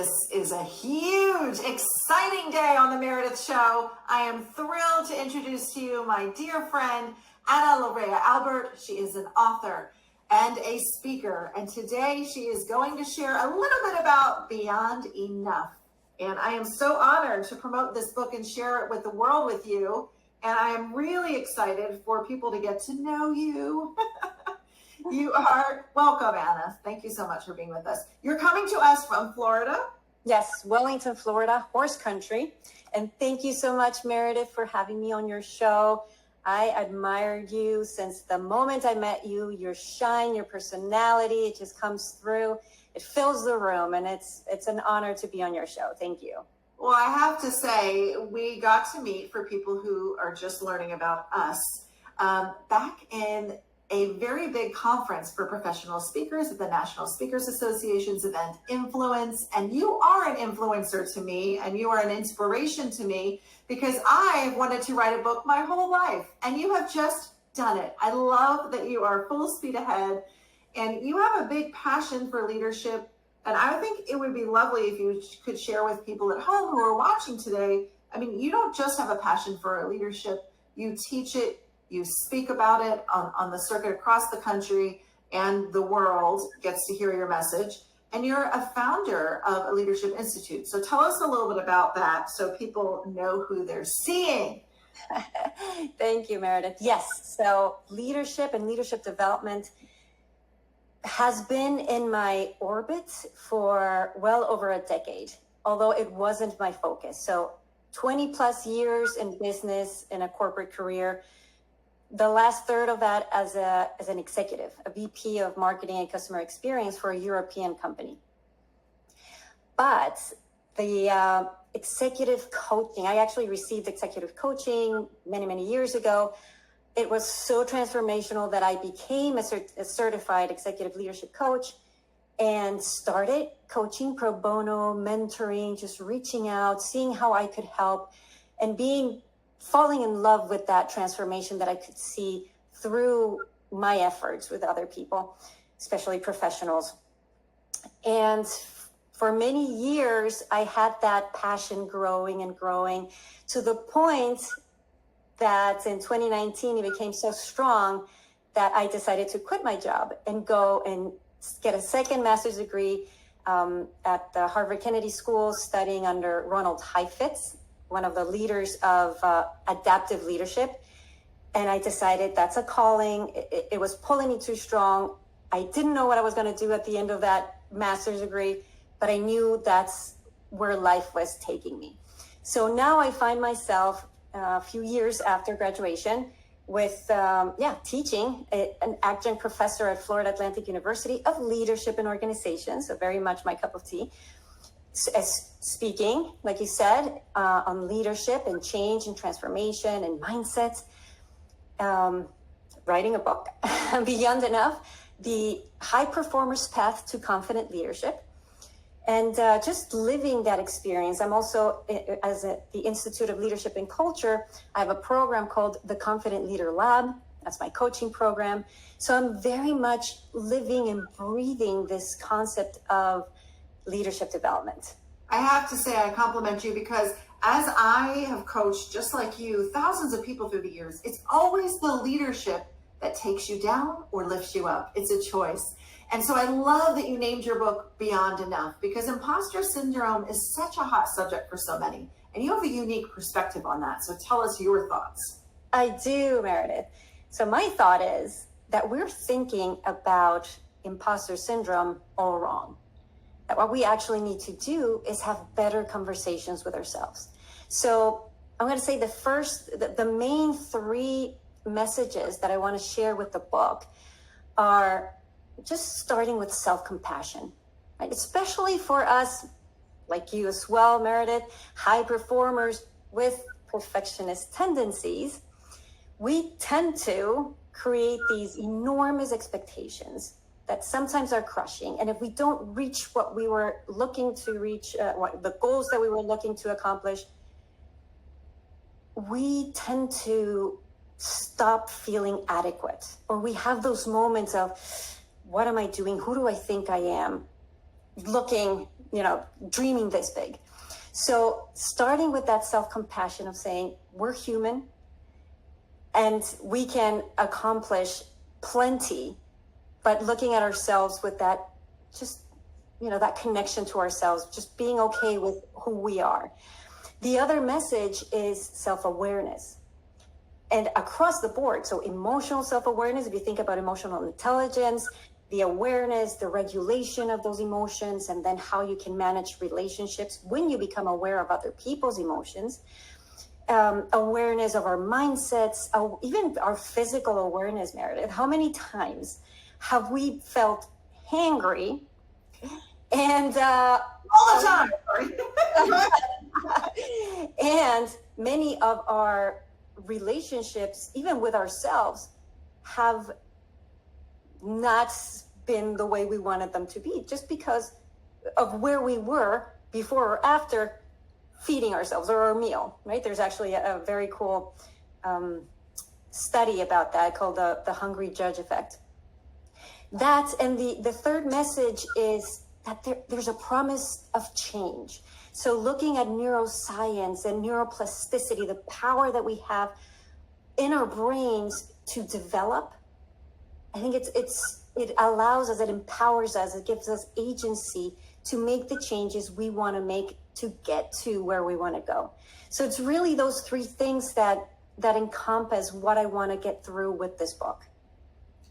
This is a huge, exciting day on the Meredith Show. I am thrilled to introduce to you my dear friend, Larrea-Albert. She is an author and a speaker, and today she is going to share a little bit about Beyond Enough. And I am so honored to promote this book and share it with the world with you. And I am really excited for people to get to know you. You are welcome, Anna. Thank you so much for being with us. You're coming to us from Florida. Yes, Wellington, Florida, horse country. And thank you so much, Meredith, for having me on your show. I admired you since the moment I met you. Your shine, your personality, it just comes through. It fills the room, and it's an honor to be on your show. Thank you. Well, I have to say, we got to meet, for people who are just learning about us, back in a very big conference for professional speakers at the National Speakers Association's event, Influence. And you are an influencer to me, and you are an inspiration to me, because I wanted to write a book my whole life, and you have just done it. I love that you are full speed ahead, and you have a big passion for leadership. And I think it would be lovely if you could share with people at home who are watching today. I mean, you don't just have a passion for leadership, you teach it, you speak about it on the circuit across the country, and the world gets to hear your message. And you're a founder of a leadership institute. So tell us a little bit about that so people know who they're seeing. Thank you, Meredith. Yes, so leadership and leadership development has been in my orbit for well over a decade, although it wasn't my focus. So 20 plus years in business, in a corporate career, the last third of that as an executive, a VP of marketing and customer experience for a European company. But the executive coaching, I actually received executive coaching many, many years ago. It was so transformational that I became a certified executive leadership coach and started coaching pro bono, mentoring, just reaching out, seeing how I could help, and falling in love with that transformation that I could see through my efforts with other people, especially professionals. And for many years, I had that passion growing and growing, to the point that in 2019, it became so strong that I decided to quit my job and go and get a second master's degree at the Harvard Kennedy School, studying under Ronald Heifetz, one of the leaders of adaptive leadership. And I decided that's a calling. It was pulling me too strong. I didn't know what I was going to do at the end of that master's degree, but I knew that's where life was taking me. So now I find myself a few years after graduation with teaching an adjunct professor at Florida Atlantic University of leadership and organization, so very much my cup of tea, as speaking, like you said, on leadership and change and transformation and mindset, writing a book, Beyond Enough, the high performer's path to confident leadership, and just living that experience. I'm also, the Institute of Leadership and Culture, I have a program called the Confident Leader Lab. That's my coaching program. So I'm very much living and breathing this concept of leadership development. I have to say, I compliment you, because as I have coached, just like you, thousands of people through the years, it's always the leadership that takes you down or lifts you up. It's a choice. And so I love that you named your book Beyond Enough, because imposter syndrome is such a hot subject for so many. And you have a unique perspective on that. So tell us your thoughts. I do, Meredith. So my thought is that we're thinking about imposter syndrome all wrong. That what we actually need to do is have better conversations with ourselves. So I'm going to say the main three messages that I want to share with the book are just starting with self-compassion, right? Especially for us, like you as well, Meredith, high performers with perfectionist tendencies. We tend to create these enormous expectations that sometimes are crushing. And if we don't reach what we were looking to reach, the goals that we were looking to accomplish, we tend to stop feeling adequate. Or we have those moments of, what am I doing? Who do I think I am? Looking dreaming this big. So starting with that self-compassion of saying we're human and we can accomplish plenty, but looking at ourselves with that, just, that connection to ourselves, just being okay with who we are. The other message is self-awareness. And across the board, so emotional self-awareness, if you think about emotional intelligence, the awareness, the regulation of those emotions, and then how you can manage relationships when you become aware of other people's emotions, awareness of our mindsets, even our physical awareness, Meredith. How many times have we felt hangry and all the time? And many of our relationships, even with ourselves, have not been the way we wanted them to be, just because of where we were before or after feeding ourselves or our meal, right? There's actually a very cool study about that called the hungry judge effect. That, and the third message is that there's a promise of change. So looking at neuroscience and neuroplasticity, the power that we have in our brains to develop, I think it allows us, it empowers us, it gives us agency to make the changes we want to make to get to where we want to go. So it's really those three things that encompass what I want to get through with this book.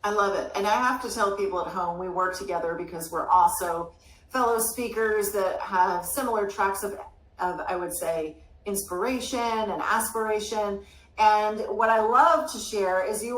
I love it. And I have to tell people at home, we work together because we're also fellow speakers that have similar tracks of I would say, inspiration and aspiration. And what I love to share is you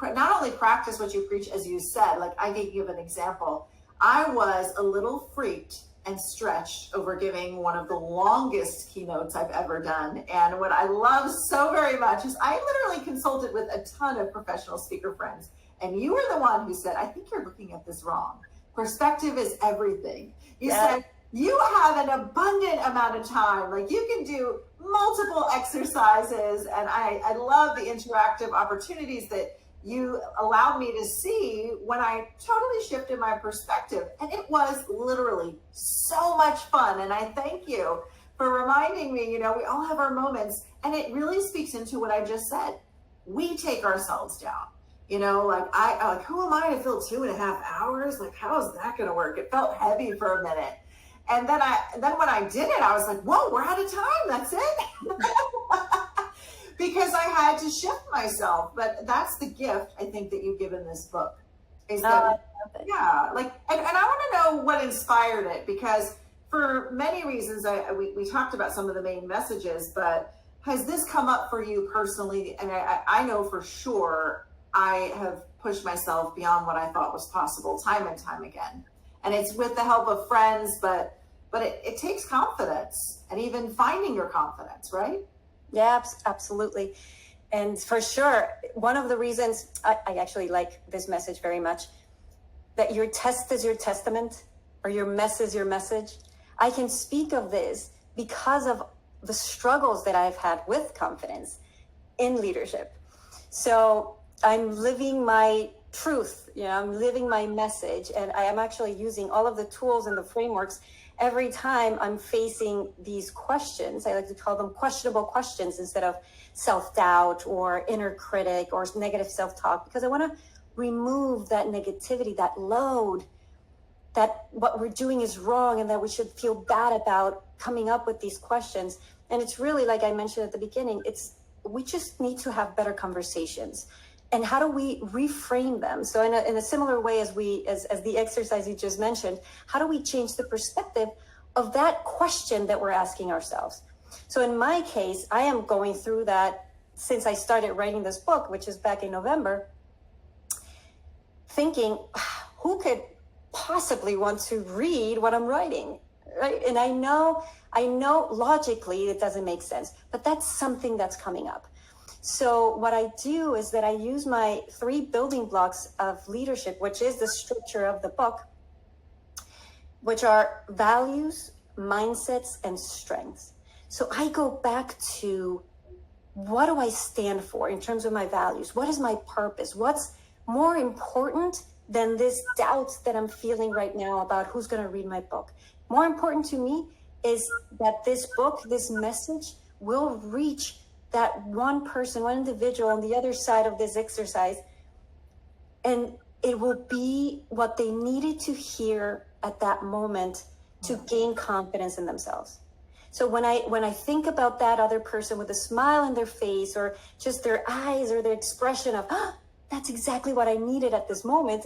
not only practice what you preach, as you said. Like, I can give an example. I was a little freaked and stretched over giving one of the longest keynotes I've ever done. And what I love so very much is I literally consulted with a ton of professional speaker friends. And you were the one who said, I think you're looking at this wrong. Perspective is everything. You said, you have an abundant amount of time. Like, you can do multiple exercises. And I love the interactive opportunities that you allowed me to see when I totally shifted my perspective. And it was literally so much fun. And I thank you for reminding me, we all have our moments. And it really speaks into what I just said. We take ourselves down. Like, who am I to fill 2.5 hours? Like, how is that going to work? It felt heavy for a minute. And then when I did it, I was like, whoa, we're out of time. That's it. Because I had to shift myself. But that's the gift, I think, that you give in this book. Is that, and I want to know what inspired it, because for many reasons, we talked about some of the main messages, but has this come up for you personally? And I know for sure I have pushed myself beyond what I thought was possible time and time again. And it's with the help of friends, but it takes confidence, and even finding your confidence, right? Yeah, absolutely. And for sure, one of the reasons I actually like this message very much, that your test is your testament, or your mess is your message. I can speak of this because of the struggles that I've had with confidence in leadership. So I'm living my truth, I'm living my message, and I am actually using all of the tools and the frameworks every time I'm facing these questions. I like to call them questionable questions instead of self-doubt or inner critic or negative self-talk, because I want to remove that negativity, that load, that what we're doing is wrong and that we should feel bad about coming up with these questions. And it's really, like I mentioned at the beginning, we just need to have better conversations. And how do we reframe them? So in a similar way as the exercise you just mentioned, how do we change the perspective of that question that we're asking ourselves? So in my case, I am going through that since I started writing this book, which is back in November, thinking, who could possibly want to read what I'm writing, right? And I know logically it doesn't make sense, but that's something that's coming up. So what I do is that I use my 3 building blocks of leadership, which is the structure of the book, which are values, mindsets, and strengths. So I go back to, what do I stand for in terms of my values? What is my purpose? What's more important than this doubt that I'm feeling right now about who's going to read my book? More important to me is that this book, this message will reach that one person, one individual on the other side of this exercise. And it will be what they needed to hear at that moment to gain confidence in themselves. So when I think about that other person with a smile on their face, or just their eyes or their expression of, that's exactly what I needed at this moment,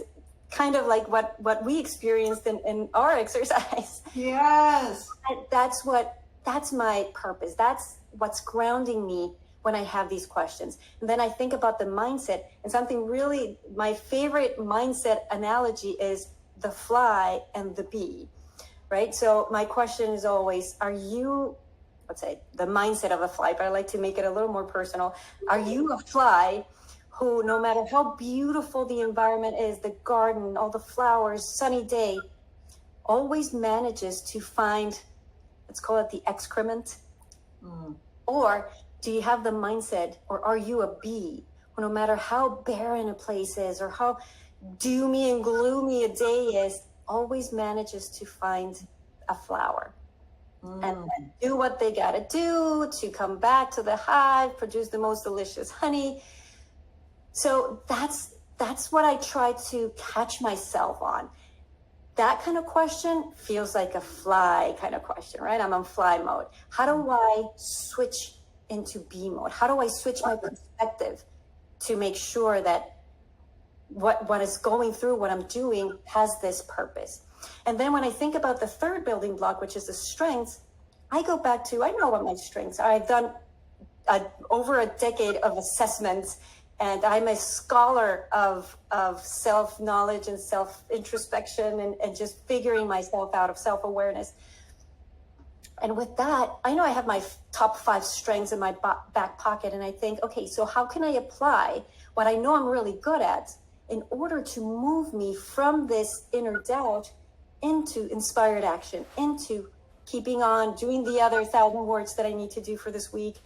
kind of like what we experienced in our exercise. Yes. That's my purpose. That's what's grounding me when I have these questions. And then I think about the mindset, and something really, my favorite mindset analogy is the fly and the bee, right? So my question is always, are you, let's say the mindset of a fly, but I like to make it a little more personal. Are you a fly who, no matter how beautiful the environment is, the garden, all the flowers, sunny day, always manages to find, let's call it the excrement? Or do you have the mindset, or are you a bee who, no matter how barren a place is or how doomy and gloomy a day is, always manages to find a flower and do what they got to do to come back to the hive, produce the most delicious honey? So that's what I try to catch myself on. That kind of question feels like a fly kind of question, right? I'm on fly mode. How do I switch into bee mode? How do I switch my perspective to make sure that what is going through, what I'm doing, has this purpose? And then when I think about the third building block, which is the strengths, I go back to, I know what my strengths are. I've done over a decade of assessments, and I'm a scholar of self-knowledge and self-introspection and just figuring myself out, of self-awareness. And with that, I know I have my top 5 strengths in my back pocket. And I think, okay, so how can I apply what I know I'm really good at in order to move me from this inner doubt into inspired action, into keeping on, doing the other 1,000 words that I need to do for this week,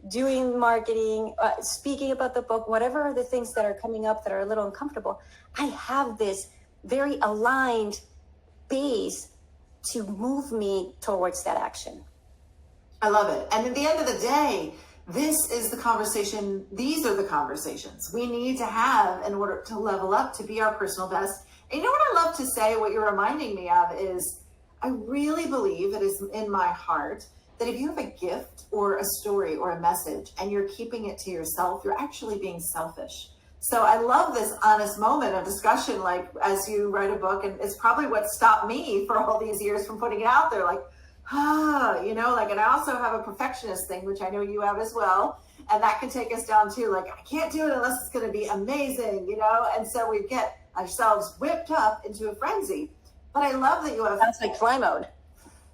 doing marketing, speaking about the book, whatever are the things that are coming up that are a little uncomfortable. I have this very aligned base to move me towards that action. I love it. And at the end of the day, this is the conversation. These are the conversations we need to have in order to level up, to be our personal best. And you know what I love to say, what you're reminding me of is, I really believe, it is in my heart, that if you have a gift or a story or a message and you're keeping it to yourself, you're actually being selfish. So I love this honest moment of discussion, like as you write a book, and it's probably what stopped me for all these years from putting it out there, like, and I also have a perfectionist thing, which I know you have as well. And that can take us down too. Like, I can't do it unless it's going to be amazing, and so we get ourselves whipped up into a frenzy. But I love that you have... That's like fly mode.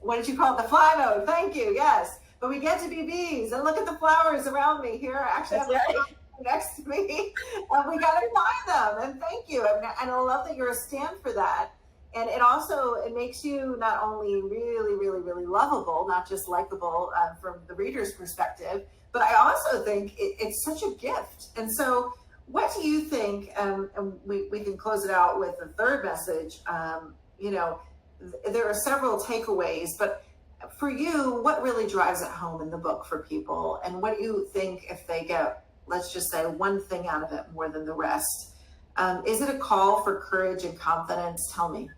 What did you call it? The fly mode. Thank you. Yes. But we get to be bees, and look at the flowers around me here. I actually have a next to me, and we got to find them. And thank you. And I love that you're a stand for that. And it makes you not only really, really, really lovable, not just likable from the reader's perspective, but I also think it's such a gift. And so what do you think, and we can close it out with the third message, there are several takeaways, but for you, what really drives it home in the book for people? And what do you think if they get, let's just say, one thing out of it more than the rest? Is it a call for courage and confidence? Tell me.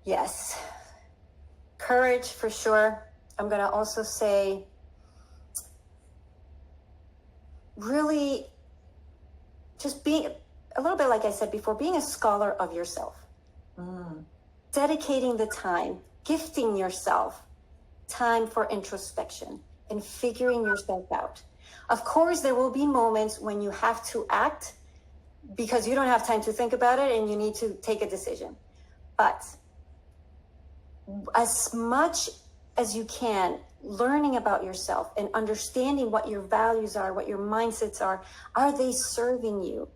Yes. Courage, for sure. I'm going to also say, really, just being, a little bit like I said before, being a scholar of yourself. Dedicating the time, gifting yourself time for introspection and figuring yourself out. Of course, there will be moments when you have to act because you don't have time to think about it and you need to take a decision. But as much as you can, learning about yourself and understanding what your values are, what your mindsets are they serving you?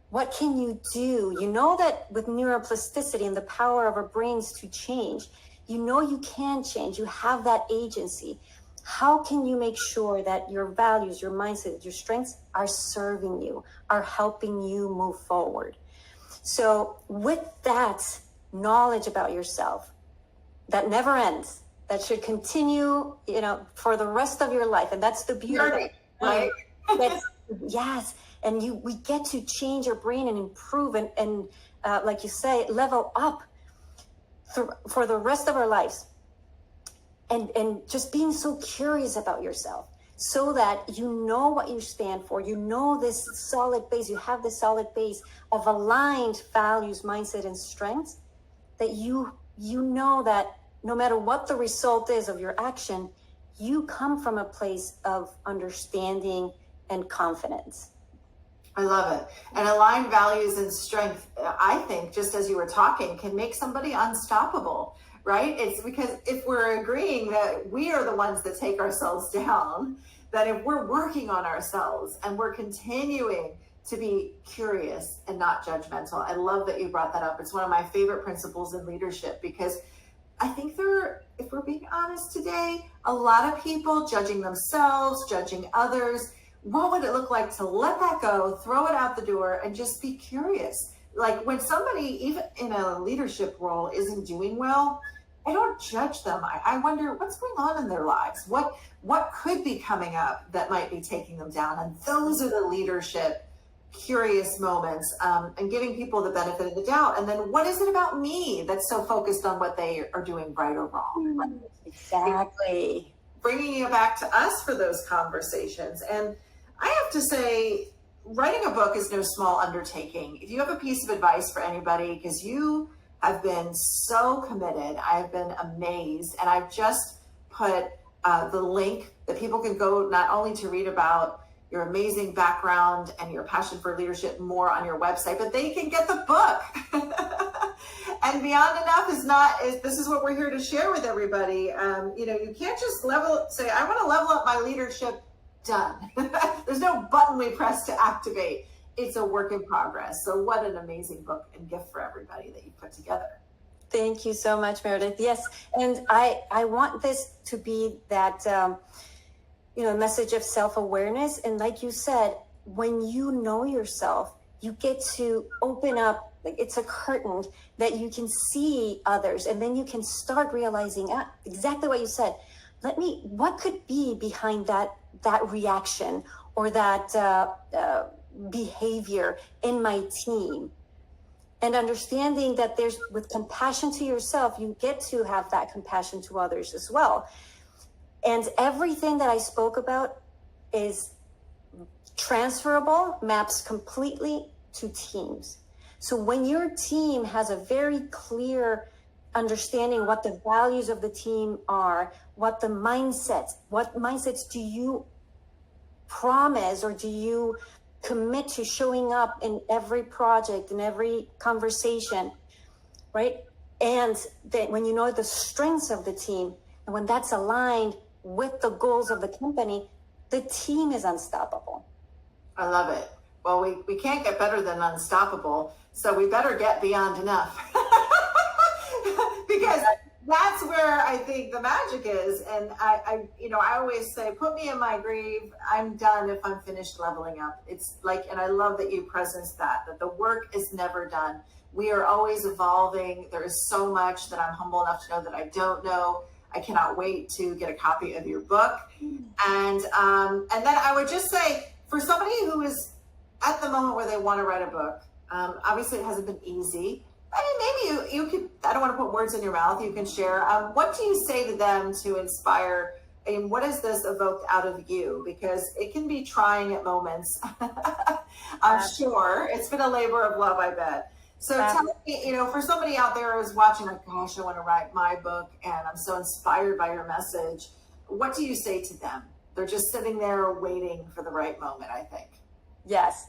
What can you do? You know that with neuroplasticity and the power of our brains to change, you can change. You have that agency. How can you make sure that your values, your mindset, your strengths are serving you, are helping you move forward? So with that knowledge about yourself, that never ends, that should continue, for the rest of your life. And that's the beauty of it, right? Yes. And we get to change our brain and improve and like you say, level up for the rest of our lives. And just being so curious about yourself so that you know what you stand for, this solid base, you have this solid base of aligned values, mindset, and strengths, that you know that no matter what the result is of your action, you come from a place of understanding and confidence. I love it. And aligned values and strength, I think, just as you were talking, can make somebody unstoppable, right? It's because if we're agreeing that we are the ones that take ourselves down, that if we're working on ourselves and we're continuing to be curious and not judgmental. I love that you brought that up. It's one of my favorite principles in leadership, because I think if we're being honest today, a lot of people judging themselves, judging others. What would it look like to let that go, throw it out the door, and just be curious? Like when somebody, even in a leadership role, isn't doing well, I don't judge them. I wonder what's going on in their lives. What could be coming up that might be taking them down? And those are the leadership curious moments, and giving people the benefit of the doubt. And then what is it about me that's so focused on what they are doing right or wrong? Right? Exactly. Bringing it back to us for those conversations. And I have to say, writing a book is no small undertaking. If you have a piece of advice for anybody, because you have been so committed, I have been amazed. And I've just put the link that people can go not only to read about your amazing background and your passion for leadership more on your website, but they can get the book. And Beyond Enough this is what we're here to share with everybody. You can't just say, I want to level up my leadership, done. There's no button we press to activate. It's a work in progress. So what an amazing book and gift for everybody that you put together. Thank you so much, Meredith. Yes. And I want this to be that, message of self-awareness. And like you said, when you know yourself, you get to open up, like it's a curtain that you can see others. And then you can start realizing exactly what you said. What could be behind that reaction or that behavior in my team? And understanding that with compassion to yourself, you get to have that compassion to others as well. And everything that I spoke about is transferable, maps completely to teams. So when your team has a very clear understanding what the values of the team are, what mindsets do you promise or do you commit to showing up in every project, in every conversation, right? And that when you know the strengths of the team, and when that's aligned with the goals of the company, the team is unstoppable. I love it. Well, we can't get better than unstoppable, so we better get beyond enough. Because that's where I think the magic is. And I always say, put me in my grave. I'm done if I'm finished leveling up. It's like, and I love that you presence that the work is never done. We are always evolving. There is so much that I'm humble enough to know that I don't know. I cannot wait to get a copy of your book. And then I would just say, for somebody who is at the moment where they want to write a book, obviously it hasn't been easy. I mean, maybe you could, I don't want to put words in your mouth, you can share. What do you say to them to inspire? And what has this evoked out of you? Because it can be trying at moments. I'm sure it's been a labor of love, I bet. So tell me, for somebody out there who's watching, like, gosh, I want to write my book and I'm so inspired by your message. What do you say to them? They're just sitting there waiting for the right moment, I think. Yes.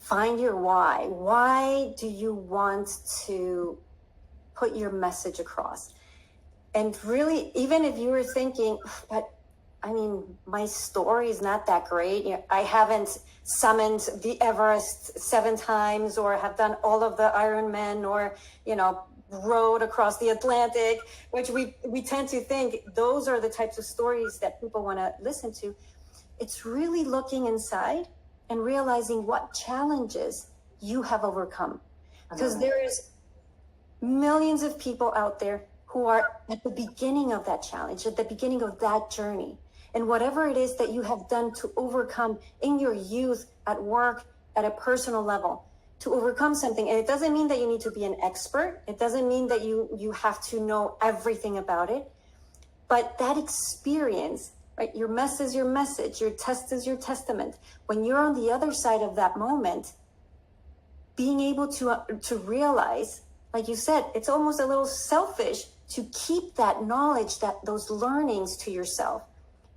Find your why. Why do you want to put your message across? And really, even if you were thinking, but I mean, my story is not that great. I haven't summoned the Everest 7 times or have done all of the Ironman or, rode across the Atlantic, which we tend to think those are the types of stories that people want to listen to. It's really looking inside and realizing what challenges you have overcome. Because there is millions of people out there who are at the beginning of that challenge, at the beginning of that journey. And whatever it is that you have done to overcome in your youth, at work, at a personal level, to overcome something. And it doesn't mean that you need to be an expert. It doesn't mean that you have to know everything about it. But that experience, right? Your mess is your message. Your test is your testament. When you're on the other side of that moment, being able to realize, like you said, it's almost a little selfish to keep that knowledge, that those learnings to yourself.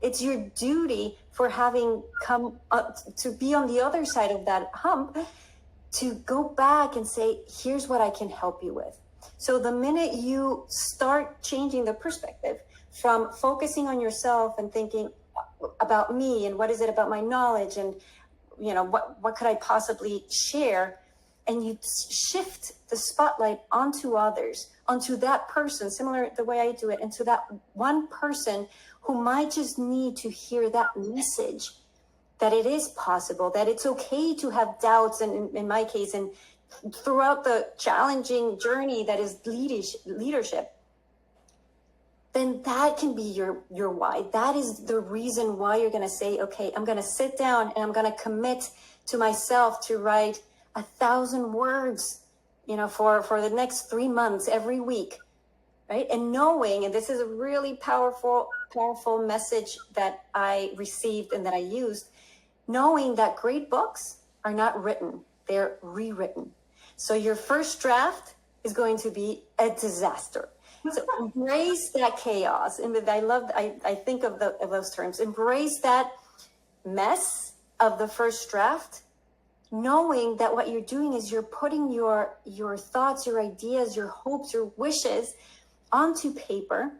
It's your duty for having come up to be on the other side of that hump, to go back and say, here's what I can help you with. So the minute you start changing the perspective from focusing on yourself and thinking about me and what is it about my knowledge and, you know, what could I possibly share, and you shift the spotlight onto others, onto that person, similar the way I do it, and to that one person who might just need to hear that message, that it is possible, that it's okay to have doubts, and in my case, and throughout the challenging journey that is leadership, then that can be your why. That is the reason why you're going to say, okay, I'm going to sit down and I'm going to commit to myself to write 1,000 words, you know, for the next 3 months, every week, right? And knowing, and this is a really powerful message that I received and that I used, knowing that great books are not written, they're rewritten. So your first draft is going to be a disaster. So embrace that chaos. And I think of those terms. Embrace that mess of the first draft, knowing that what you're doing is you're putting your thoughts, your ideas, your hopes, your wishes onto paper,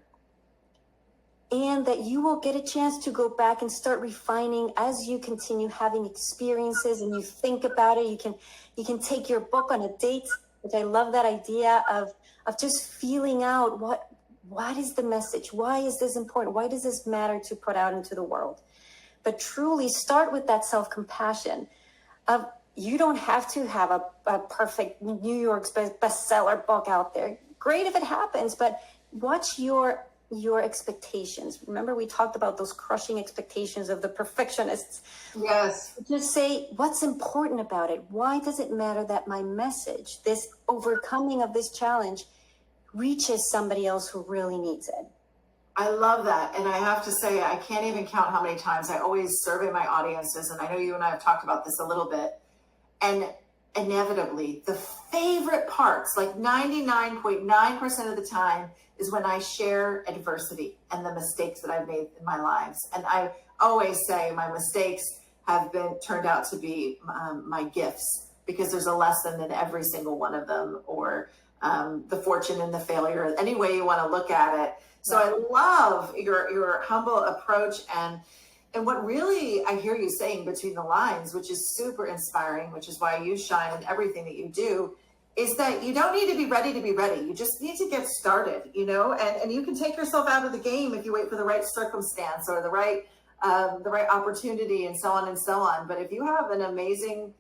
and that you will get a chance to go back and start refining as you continue having experiences and you think about it. You can take your book on a date, which I love that idea of just feeling out what is the message? Why is this important? Why does this matter to put out into the world? But truly start with that self-compassion of, you don't have to have a perfect New York bestseller book out there. Great if it happens, but watch your expectations. Remember, we talked about those crushing expectations of the perfectionists. Yes. Just say, what's important about it? Why does it matter that my message, this overcoming of this challenge, reaches somebody else who really needs it? I love that. And I have to say, I can't even count how many times I always survey my audiences. And I know you and I have talked about this a little bit. And inevitably, the favorite parts, like 99.9% of the time, is when I share adversity and the mistakes that I've made in my lives. And I always say my mistakes have been turned out to be my gifts, because there's a lesson in every single one of them, or the fortune and the failure, any way you want to look at it. So I love your humble approach, and what really I hear you saying between the lines, which is super inspiring, which is why you shine in everything that you do, is that you don't need to be ready to be ready. You just need to get started, you know, and you can take yourself out of the game if you wait for the right circumstance or the right opportunity, and so on and so on. But if you have an amazing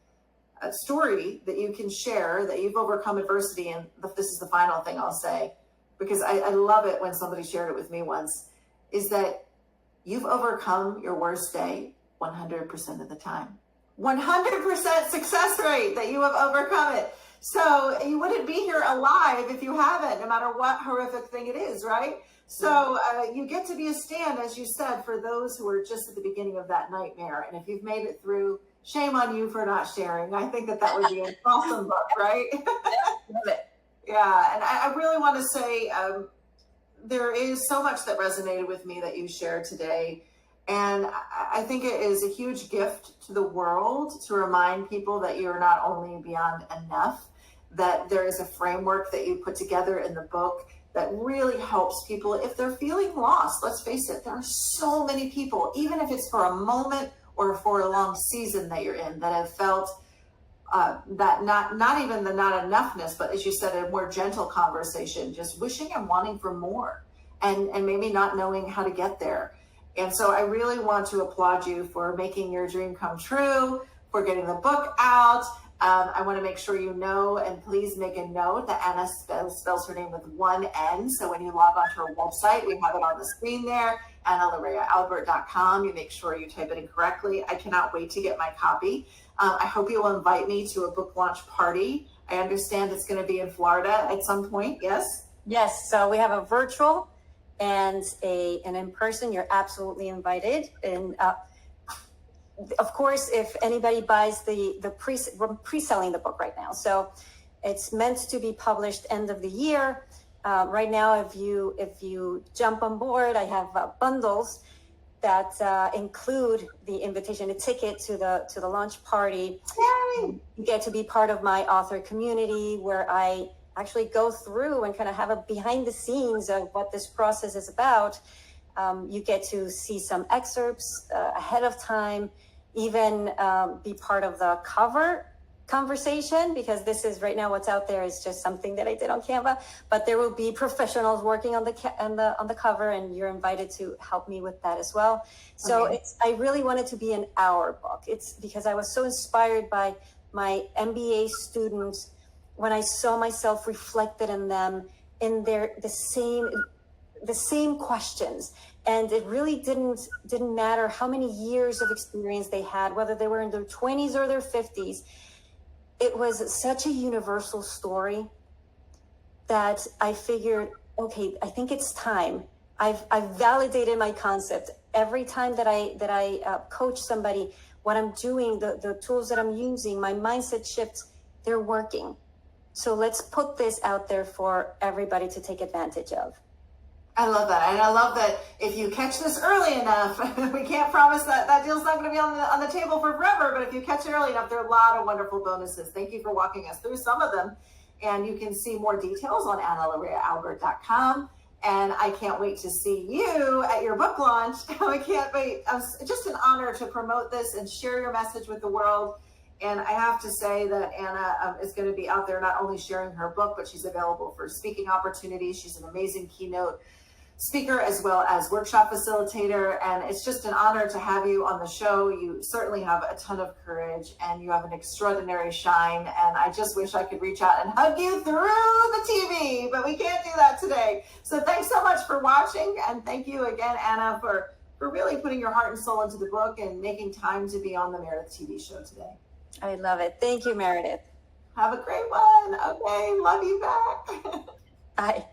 story that you can share, that you've overcome adversity, and this is the final thing I'll say, because I love it when somebody shared it with me once, is that you've overcome your worst day 100% of the time. 100% success rate that you have overcome it. So you wouldn't be here alive if you haven't, no matter what horrific thing it is, right? So you get to be a stand, as you said, for those who are just at the beginning of that nightmare. And if you've made it through, shame on you for not sharing. I think that would be an awesome book, right? Love it. Yeah, and I really want to say there is so much that resonated with me that you shared today. And I think it is a huge gift to the world to remind people that you're not only beyond enough, that there is a framework that you put together in the book that really helps people if they're feeling lost. Let's face it, there are so many people, even if it's for a moment or for a long season that you're in, that have felt that not even the not enoughness, but as you said, a more gentle conversation, just wishing and wanting for more, and maybe not knowing how to get there. And so I really want to applaud you for making your dream come true, for getting the book out, I want to make sure you know, and please make a note that Anna spells her name with one N. So when you log onto her website, we have it on the screen there, Larrea-Albert.com. You make sure you type it in correctly. I cannot wait to get my copy. I hope you will invite me to a book launch party. I understand it's going to be in Florida at some point. Yes? Yes. So we have a virtual and an in-person. You're absolutely invited. And of course, if anybody buys we're pre-selling the book right now. So it's meant to be published end of the year. Right now, if you jump on board, I have bundles that include the invitation, a ticket to the launch party. Yay! You get to be part of my author community, where I actually go through and kind of have a behind the scenes of what this process is about. You get to see some excerpts ahead of time, even be part of the cover conversation, because this is right now what's out there is just something that I did on Canva, but there will be professionals working on the cover, and you're invited to help me with that as well. So Okay. I really wanted to be an hour book. It's because I was so inspired by my MBA students when I saw myself reflected in them, in the same questions. And it really didn't matter how many years of experience they had, whether they were in their 20s or their 50s. It was such a universal story that I figured, okay, I think it's time. I've validated my concept. Every time that I coach somebody, what I'm doing, the tools that I'm using, my mindset shifts, they're working. So let's put this out there for everybody to take advantage of. I love that. And I love that if you catch this early enough, we can't promise that deal's not going to be on the table for forever, but if you catch it early enough, there are a lot of wonderful bonuses. Thank you for walking us through some of them. And you can see more details on Larrea-Albert.com. And I can't wait to see you at your book launch. I can't wait. It's just an honor to promote this and share your message with the world. And I have to say that Anna is going to be out there not only sharing her book, but she's available for speaking opportunities. She's an amazing keynote speaker as well as workshop facilitator. And it's just an honor to have you on the show. You certainly have a ton of courage and you have an extraordinary shine. And I just wish I could reach out and hug you through the TV, but we can't do that today. So thanks so much for watching. And thank you again, Anna, for really putting your heart and soul into the book and making time to be on the Meredith TV show today. I love it. Thank you, Meredith. Have a great one. Okay, love you back. Bye.